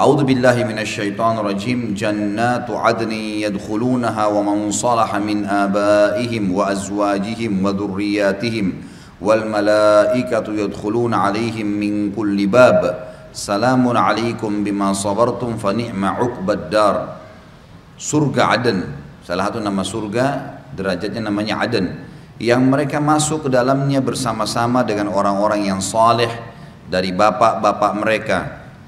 A'udzu billahi minasyaitonir rajim. Jannatu 'adnin yadkhulunaha wa man salaha min abaihim wa azwajihim wa dzurriyyatihim wal malaikatu yadkhuluna 'alaihim min kulli bab. Salamun 'alaikum bima sabartum fa ni'ma 'uqbad dar. Surga Aden, salah satu nama surga, derajatnya namanya Aden, yang mereka masuk ke dalamnya bersama-sama dengan orang-orang yang saleh dari bapak-bapak mereka,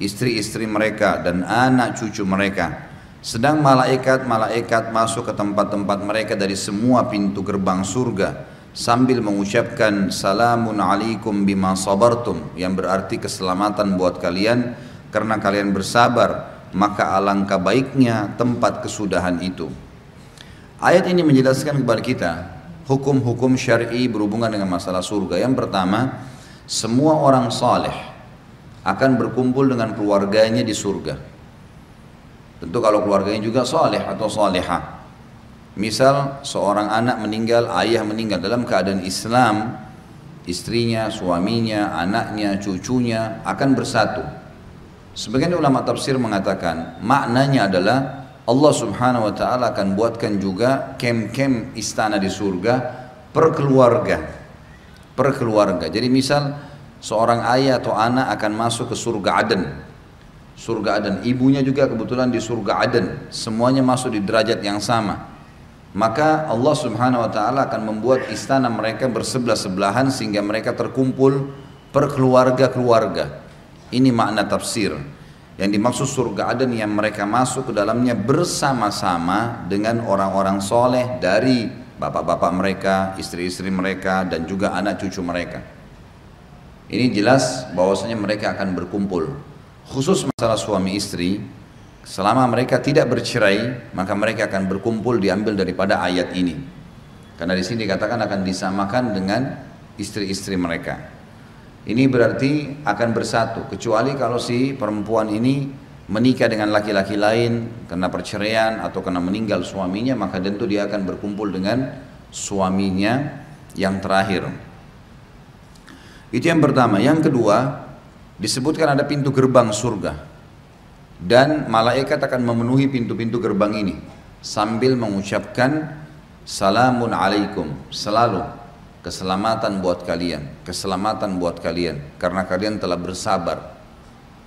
istri-istri mereka, dan anak cucu mereka. Sedang malaikat-malaikat masuk ke tempat-tempat mereka dari semua pintu gerbang surga sambil mengucapkan salamun alaikum bima sabartum, yang berarti keselamatan buat kalian karena kalian bersabar, maka alangkah baiknya tempat kesudahan itu. Ayat ini menjelaskan kepada kita hukum-hukum syar'i berhubungan dengan masalah surga. Yang pertama, semua orang saleh akan berkumpul dengan keluarganya di surga. Tentu kalau keluarganya juga saleh atau salehah. Misal seorang anak meninggal, ayah meninggal dalam keadaan Islam, istrinya, suaminya, anaknya, cucunya akan bersatu. Sebagian ulama tafsir mengatakan maknanya adalah Allah subhanahu wa ta'ala akan buatkan juga kem-kem istana di surga per keluarga. Jadi misal seorang ayah atau anak akan masuk ke surga Aden. Surga Aden, ibunya juga kebetulan di surga Aden. Semuanya masuk di derajat yang sama. Maka Allah subhanahu wa ta'ala akan membuat istana mereka bersebelah-sebelahan sehingga mereka terkumpul per keluarga-keluarga. Ini makna tafsir. Yang dimaksud surga Aden yang mereka masuk ke dalamnya bersama-sama dengan orang-orang soleh dari bapak-bapak mereka, istri-istri mereka, dan juga anak cucu mereka. Ini jelas bahwasanya mereka akan berkumpul. Khusus masalah suami istri, selama mereka tidak bercerai, maka mereka akan berkumpul, diambil daripada ayat ini. Karena di sini dikatakan akan disamakan dengan istri-istri mereka. Ini berarti akan bersatu, kecuali kalau si perempuan ini menikah dengan laki-laki lain karena perceraian atau karena meninggal suaminya, maka tentu dia akan berkumpul dengan suaminya yang terakhir. Itu yang pertama. Yang kedua, disebutkan ada pintu gerbang surga dan malaikat akan memenuhi pintu-pintu gerbang ini sambil mengucapkan salamun alaikum, selalu keselamatan buat kalian, keselamatan buat kalian karena kalian telah bersabar.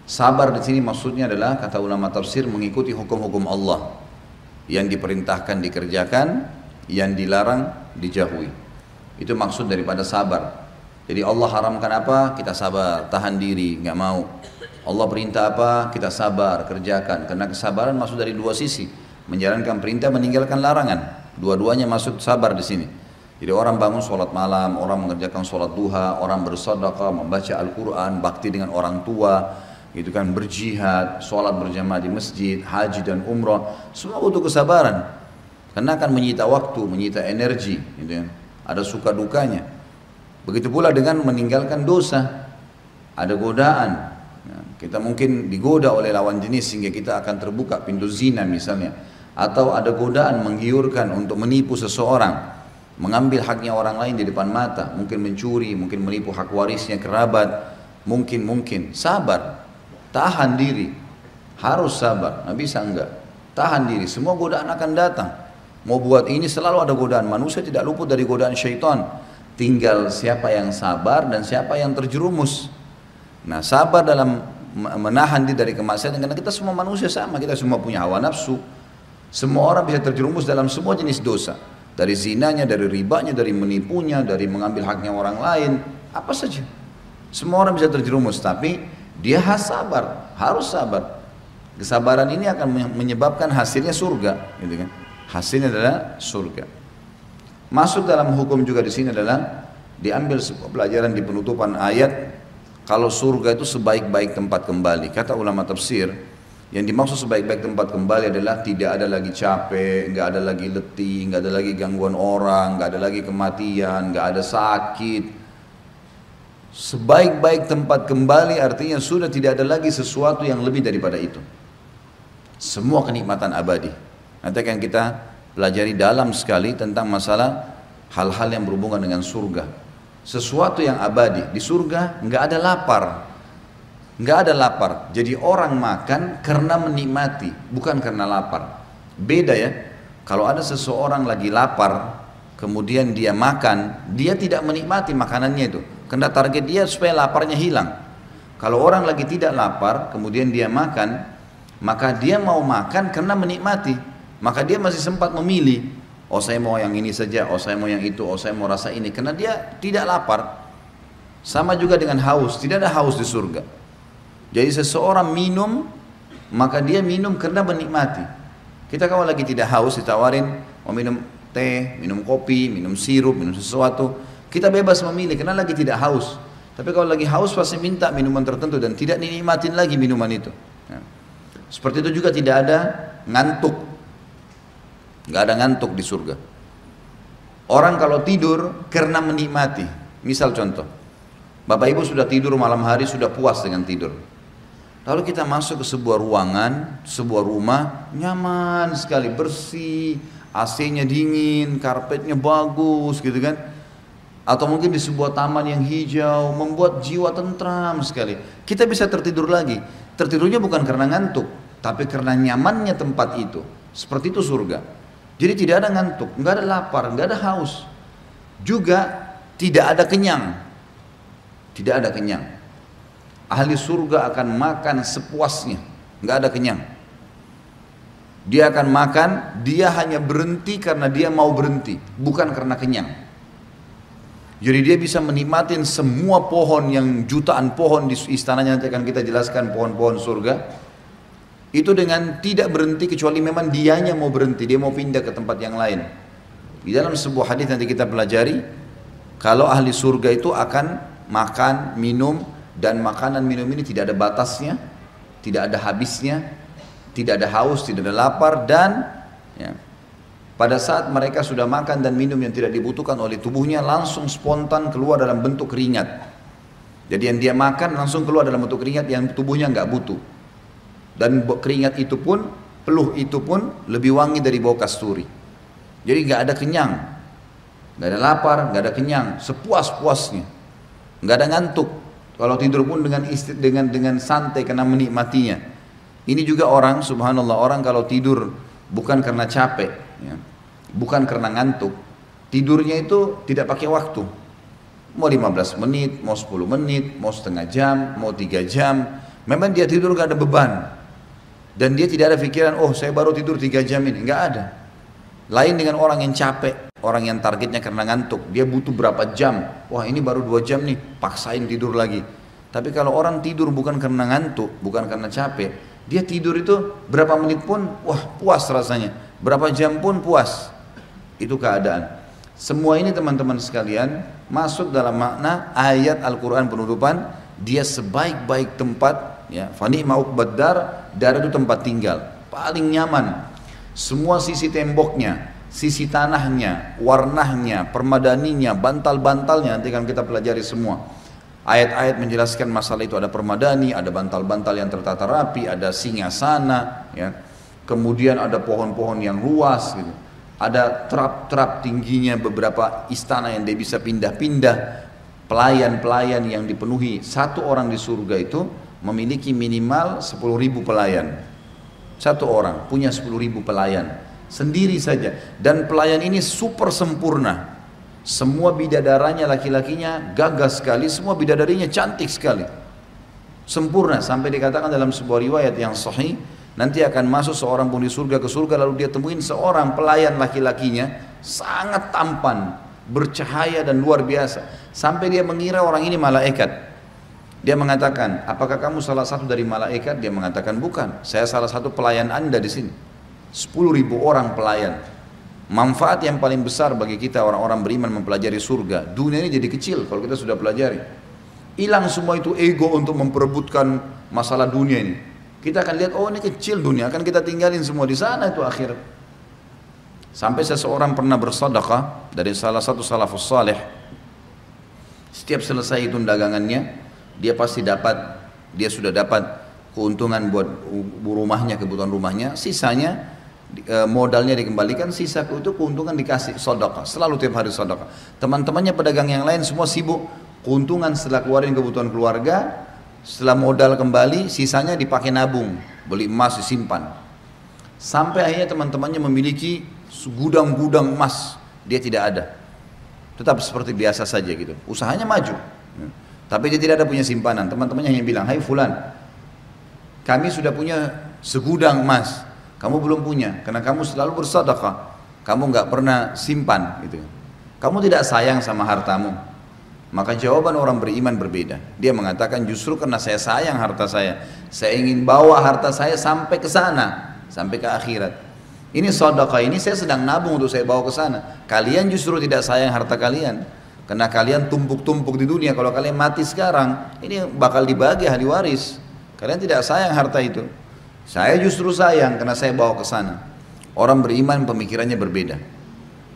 Sabar di sini maksudnya adalah, kata ulama tafsir, mengikuti hukum-hukum Allah. Yang diperintahkan dikerjakan, yang dilarang dijauhi. Itu maksud daripada sabar. Jadi Allah haramkan apa, kita sabar, tahan diri, nggak mau. Allah perintah apa, kita sabar, kerjakan. Karena kesabaran masuk dari dua sisi, menjalankan perintah, meninggalkan larangan. Dua-duanya masuk sabar di sini. Jadi orang bangun sholat malam, orang mengerjakan sholat duha, orang bersedekah, membaca Al-Quran, bakti dengan orang tua, gitu kan, berjihad, sholat berjamaah di masjid, haji dan umrah, semua butuh kesabaran. Karena akan menyita waktu, menyita energi, gitu kan. Ada suka dukanya. Begitu pula dengan meninggalkan dosa, ada godaan. Nah, kita mungkin digoda oleh lawan jenis sehingga kita akan terbuka pintu zina misalnya, atau ada godaan menggiurkan untuk menipu seseorang, mengambil haknya orang lain di depan mata, mungkin mencuri, mungkin menipu hak warisnya kerabat, mungkin sabar, tahan diri, harus sabar, nggak bisa enggak, tahan diri, semua godaan akan datang. Mau buat ini selalu ada godaan, manusia tidak luput dari godaan syaitan. Tinggal siapa yang sabar dan siapa yang terjerumus. Nah, sabar dalam menahan diri dari kemaksiatan, karena kita semua manusia sama, kita semua punya hawa nafsu. Semua orang bisa terjerumus dalam semua jenis dosa. Dari zinanya, dari ribanya, dari menipunya, dari mengambil haknya orang lain, apa saja. Semua orang bisa terjerumus, tapi dia harus sabar. Kesabaran ini akan menyebabkan hasilnya surga, gitu kan? Hasilnya adalah surga. Masuk dalam hukum juga di sini adalah diambil sebuah pelajaran di penutupan ayat, kalau surga itu sebaik-baik tempat kembali. Kata ulama tafsir, yang dimaksud sebaik-baik tempat kembali adalah tidak ada lagi capek, nggak ada lagi letih, nggak ada lagi gangguan orang, nggak ada lagi kematian, nggak ada sakit. Sebaik-baik tempat kembali artinya sudah tidak ada lagi sesuatu yang lebih daripada itu. Semua kenikmatan abadi. Nanti akan kita pelajari dalam sekali tentang masalah hal-hal yang berhubungan dengan surga. Sesuatu yang abadi. Di surga nggak ada lapar. nggak ada lapar. Jadi orang makan karena menikmati, bukan karena lapar. Beda ya. Kalau ada seseorang lagi lapar, kemudian dia makan, dia tidak menikmati makanannya itu. Karena target dia supaya laparnya hilang. Kalau orang lagi tidak lapar, kemudian dia makan, maka dia mau makan karena menikmati. Maka dia masih sempat memilih, oh saya mau yang ini saja, oh saya mau yang itu, oh saya mau rasa ini. Karena dia tidak lapar. Sama juga dengan haus, tidak ada haus di surga. Jadi seseorang minum, maka dia minum karena menikmati. Kita kalau lagi tidak haus ditawarin, mau minum teh, minum kopi, minum sirup, minum sesuatu, kita bebas memilih karena lagi tidak haus. Tapi kalau lagi haus pasti minta minuman tertentu dan tidak dinikmatin lagi minuman itu. Ya. Seperti itu juga tidak ada ngantuk. Nggak ada ngantuk di surga. Orang kalau tidur karena menikmati. Misal contoh, Bapak Ibu sudah tidur malam hari, sudah puas dengan tidur. Lalu kita masuk ke sebuah ruangan, sebuah rumah, nyaman sekali, bersih, AC-nya dingin, karpetnya bagus gitu kan. Atau mungkin di sebuah taman yang hijau, membuat jiwa tentram sekali. Kita bisa tertidur lagi. Tertidurnya bukan karena ngantuk, tapi karena nyamannya tempat itu. Seperti itu surga. Jadi tidak ada ngantuk, nggak ada lapar, nggak ada haus. Juga tidak ada kenyang. Tidak ada kenyang. Ahli surga akan makan sepuasnya, nggak ada kenyang. Dia akan makan, dia hanya berhenti karena dia mau berhenti, bukan karena kenyang. Jadi dia bisa menikmatin semua pohon yang jutaan pohon di istananya, nanti akan kita jelaskan pohon-pohon surga. Itu dengan tidak berhenti kecuali memang dianya mau berhenti, dia mau pindah ke tempat yang lain. Di dalam sebuah hadis nanti kita pelajari, kalau ahli surga itu akan makan, minum, dan makanan minum ini tidak ada batasnya, tidak ada habisnya, tidak ada haus, tidak ada lapar, dan ya, pada saat mereka sudah makan dan minum yang tidak dibutuhkan oleh tubuhnya, langsung spontan keluar dalam bentuk keringat. Jadi yang dia makan langsung keluar dalam bentuk keringat yang tubuhnya nggak butuh. Dan keringat itu pun, peluh itu pun lebih wangi dari bau kasturi. Jadi nggak ada kenyang, nggak ada lapar, nggak ada kenyang, sepuas-puasnya, nggak ada ngantuk. Kalau tidur pun dengan santai karena menikmatinya. Ini juga orang, subhanallah, orang kalau tidur bukan karena capek, ya, bukan karena ngantuk, tidurnya itu tidak pakai waktu. Mau 15 menit, mau 10 menit, mau setengah jam, mau 3 jam. Memang dia tidur gak ada beban. Dan dia tidak ada pikiran, oh saya baru tidur 3 jam ini. Nggak ada. Lain dengan orang yang capek, orang yang targetnya karena ngantuk. Dia butuh berapa jam. Wah ini baru 2 jam nih, paksain tidur lagi. Tapi kalau orang tidur bukan karena ngantuk, bukan karena capek, dia tidur itu berapa menit pun, wah puas rasanya. Berapa jam pun puas. Itu keadaan. Semua ini teman-teman sekalian masuk dalam makna ayat Al-Quran penutupan, dia sebaik-baik tempat, ya, fani ma'uqbad dar itu tempat tinggal, paling nyaman. Semua sisi temboknya, sisi tanahnya, warnanya, permadaninya, bantal-bantalnya, nanti kan kita pelajari semua. Ayat-ayat menjelaskan masalah itu, ada permadani, ada bantal-bantal yang tertata rapi, ada singgasana, ya. Kemudian ada pohon-pohon yang luas gitu. Ada trap-trap tingginya beberapa istana yang dia bisa pindah-pindah. Pelayan-pelayan yang dipenuhi. Satu orang di surga itu memiliki minimal 10.000 pelayan. Satu orang punya 10.000 pelayan sendiri saja. Dan pelayan ini super sempurna. Semua bidadaranya laki-lakinya gagah sekali, semua bidadarinya cantik sekali. Sempurna sampai dikatakan dalam sebuah riwayat yang sahih, nanti akan masuk seorang pun di surga ke surga, lalu dia temuin seorang pelayan laki-lakinya sangat tampan, bercahaya dan luar biasa. Sampai dia mengira orang ini malaikat. Dia mengatakan, apakah kamu salah satu dari malaikat? Dia mengatakan, bukan, saya salah satu pelayan Anda di sini. 10.000 orang pelayan. Manfaat yang paling besar bagi kita orang-orang beriman mempelajari surga, dunia ini jadi kecil kalau kita sudah pelajari. Hilang semua itu ego untuk memperebutkan masalah dunia ini. Kita akan lihat, oh ini kecil dunia, akan kita tinggalin semua di sana itu akhirat. Sampai seseorang pernah bersedekah dari salah satu salafus saleh. Setiap selesai itu dagangannya, dia pasti dapat, dia sudah dapat keuntungan buat rumahnya, kebutuhan rumahnya, sisanya modalnya dikembalikan, sisa itu keuntungan dikasih sedekah, selalu tiap hari sedekah. Teman-temannya pedagang yang lain semua sibuk keuntungan setelah keluarin kebutuhan keluarga, Setelah modal kembali, sisanya dipakai nabung, beli emas disimpan. Sampai akhirnya teman-temannya memiliki gudang-gudang emas, dia tidak ada. Tetap seperti biasa saja gitu. Usahanya maju. Tapi dia tidak ada punya simpanan. Teman-temannya hanya bilang, "Hai fulan, kami sudah punya segudang emas. Kamu belum punya, karena kamu selalu bersedekah. Kamu nggak pernah simpan gitu. Kamu tidak sayang sama hartamu." Maka jawaban orang beriman berbeda. Dia mengatakan, justru karena saya sayang harta saya ingin bawa harta saya sampai ke sana, sampai ke akhirat. Ini sedekah, ini saya sedang nabung untuk saya bawa ke sana. Kalian justru tidak sayang harta kalian, karena kalian tumpuk-tumpuk di dunia. Kalau kalian mati sekarang, ini bakal dibagi ahli waris. Kalian tidak sayang harta itu. Saya justru sayang karena saya bawa ke sana. Orang beriman pemikirannya berbeda.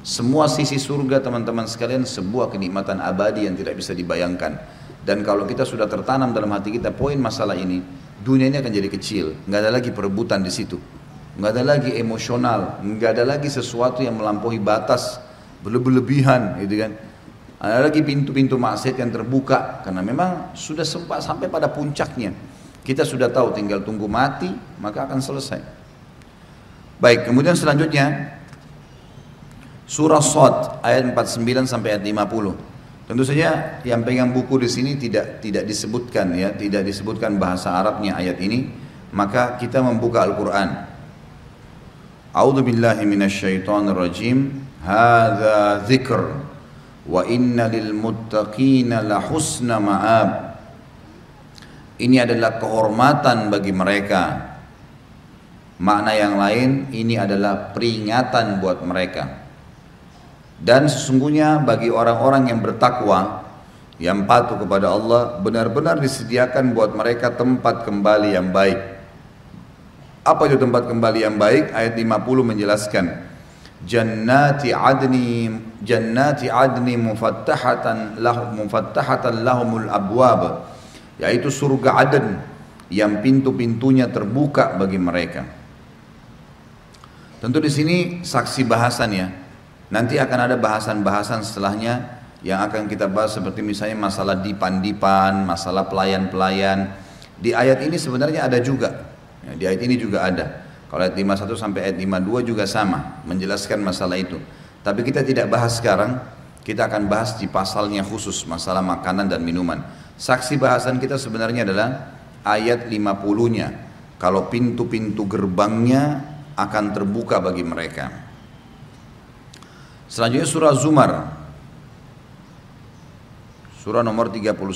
Semua sisi surga teman-teman sekalian sebuah kenikmatan abadi yang tidak bisa dibayangkan. Dan kalau kita sudah tertanam dalam hati kita poin masalah ini, dunia ini akan jadi kecil. Nggak ada lagi perebutan di situ. Nggak ada lagi emosional. Nggak ada lagi sesuatu yang melampaui batas, berlebihan, gitu kan. Ada lagi pintu-pintu maksiat yang terbuka karena memang sudah sempat sampai pada puncaknya. Kita sudah tahu tinggal tunggu mati maka akan selesai. Baik, kemudian selanjutnya surah Shad ayat 49 sampai ayat 50. Tentu saja yang pegang buku di sini tidak disebutkan ya, tidak disebutkan bahasa Arabnya ayat ini, maka kita membuka Al-Qur'an. A'udzu billahi minasyaitonir rajim. Hadza dzikr wa inna lil muttaqina la husna ma'ab. Ini adalah kehormatan bagi mereka. Makna yang lain, ini adalah peringatan buat mereka. Dan sesungguhnya bagi orang-orang yang bertakwa, yang patuh kepada Allah, benar-benar disediakan buat mereka tempat kembali yang baik. Apa itu tempat kembali yang baik? Ayat 50 menjelaskan, Jannati adni mufattahatan lahumul abwab, yaitu surga Aden yang pintu-pintunya terbuka bagi mereka. Tentu di sini saksi bahasan ya. Nanti akan ada bahasan-bahasan setelahnya yang akan kita bahas, seperti misalnya masalah dipan-dipan, masalah pelayan-pelayan. Di ayat ini sebenarnya ada juga. Ya, di ayat ini juga ada. Kalau ayat 51 sampai ayat 52 juga sama, menjelaskan masalah itu. Tapi kita tidak bahas sekarang, kita akan bahas di pasalnya khusus, masalah makanan dan minuman. Saksi bahasan kita sebenarnya adalah ayat 50-nya. Kalau pintu-pintu gerbangnya akan terbuka bagi mereka. Selanjutnya surah Zumar, surah nomor 39,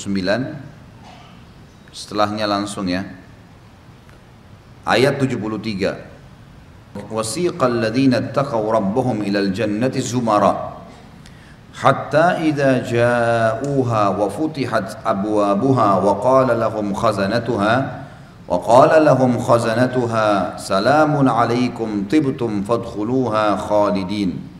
setelahnya langsung ya, ayat 73. Wasiqal ladzina ittaqaw rabbahum ilal jannati zumara hatta idza ja'uha wa futihat abwabuha wa qala lahum khazanatuha salamun alaikum tibtum fadkhuluha khalidin.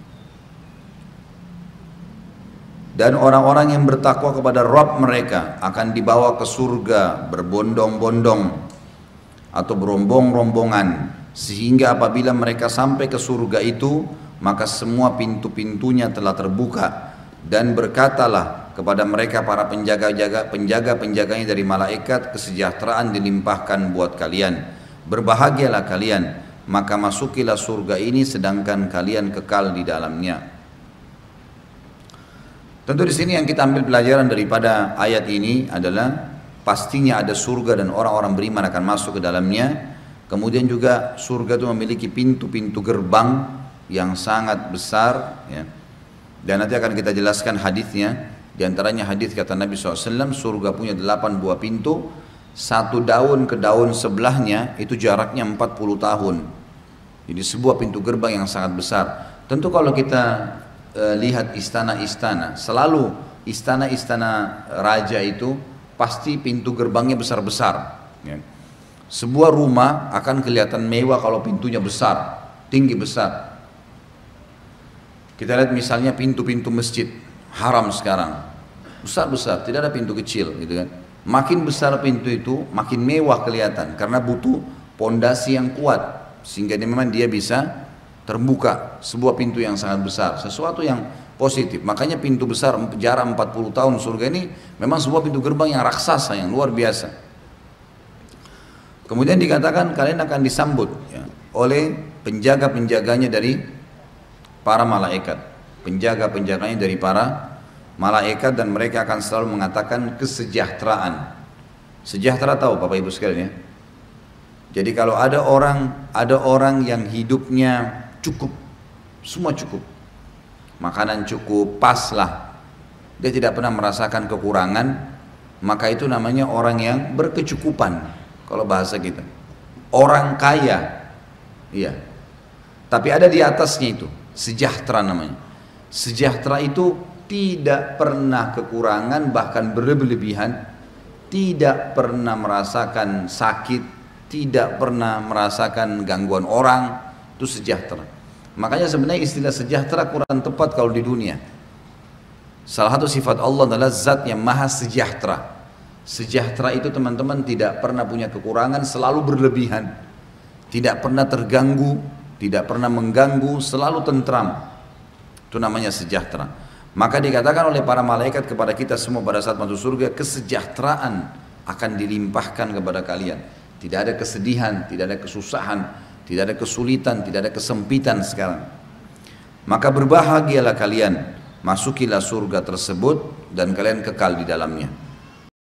Dan orang-orang yang bertakwa kepada Rabb mereka akan dibawa ke surga berbondong-bondong atau berombong-rombongan, sehingga apabila mereka sampai ke surga itu, maka semua pintu-pintunya telah terbuka, dan berkatalah kepada mereka para penjaga-penjaganya dari malaikat, kesejahteraan dilimpahkan buat kalian, berbahagialah kalian, maka masukilah surga ini sedangkan kalian kekal di dalamnya. Tentu di sini yang kita ambil pelajaran daripada ayat ini adalah pastinya ada surga dan orang-orang beriman akan masuk ke dalamnya. Kemudian juga surga itu memiliki pintu-pintu gerbang yang sangat besar ya. Dan nanti akan kita jelaskan hadisnya. Di antaranya hadis kata Nabi SAW, surga punya 8 buah pintu, satu daun ke daun sebelahnya itu jaraknya 40 tahun. Jadi sebuah pintu gerbang yang sangat besar. Tentu kalau kita lihat istana-istana, selalu istana-istana raja itu pasti pintu gerbangnya besar-besar ya. Sebuah rumah akan kelihatan mewah kalau pintunya besar, tinggi besar. Kita lihat misalnya pintu-pintu masjid haram sekarang, besar-besar, tidak ada pintu kecil gitu kan. Makin besar pintu itu makin mewah kelihatan, karena butuh pondasi yang kuat, sehingga memang dia bisa terbuka, sebuah pintu yang sangat besar, sesuatu yang positif. Makanya pintu besar jarak 40 tahun surga ini memang sebuah pintu gerbang yang raksasa, yang luar biasa. Kemudian dikatakan kalian akan disambut ya, oleh penjaga-penjaganya dari para malaikat. Penjaga-penjaganya dari para malaikat, dan mereka akan selalu mengatakan kesejahteraan. Sejahtera tahu Bapak Ibu sekalian ya. Jadi kalau ada orang yang hidupnya cukup, semua cukup, makanan cukup, pas lah, dia tidak pernah merasakan kekurangan, maka itu namanya orang yang berkecukupan. Kalau bahasa kita, orang kaya, iya. Tapi ada di atasnya itu, sejahtera namanya. Sejahtera itu tidak pernah kekurangan, bahkan berlebihan, tidak pernah merasakan sakit, tidak pernah merasakan gangguan orang, itu sejahtera. Makanya sebenarnya istilah sejahtera kurang tepat kalau di dunia. Salah satu sifat Allah adalah zat yang maha sejahtera. Sejahtera itu teman-teman tidak pernah punya kekurangan, selalu berlebihan, tidak pernah terganggu, tidak pernah mengganggu, selalu tentram. Itu namanya sejahtera. Maka dikatakan oleh para malaikat kepada kita semua pada saat masuk surga, kesejahteraan akan dilimpahkan kepada kalian. Tidak ada kesedihan, tidak ada kesusahan, tidak ada kesulitan, tidak ada kesempitan sekarang. Maka berbahagialah kalian, masukilah surga tersebut dan kalian kekal di dalamnya.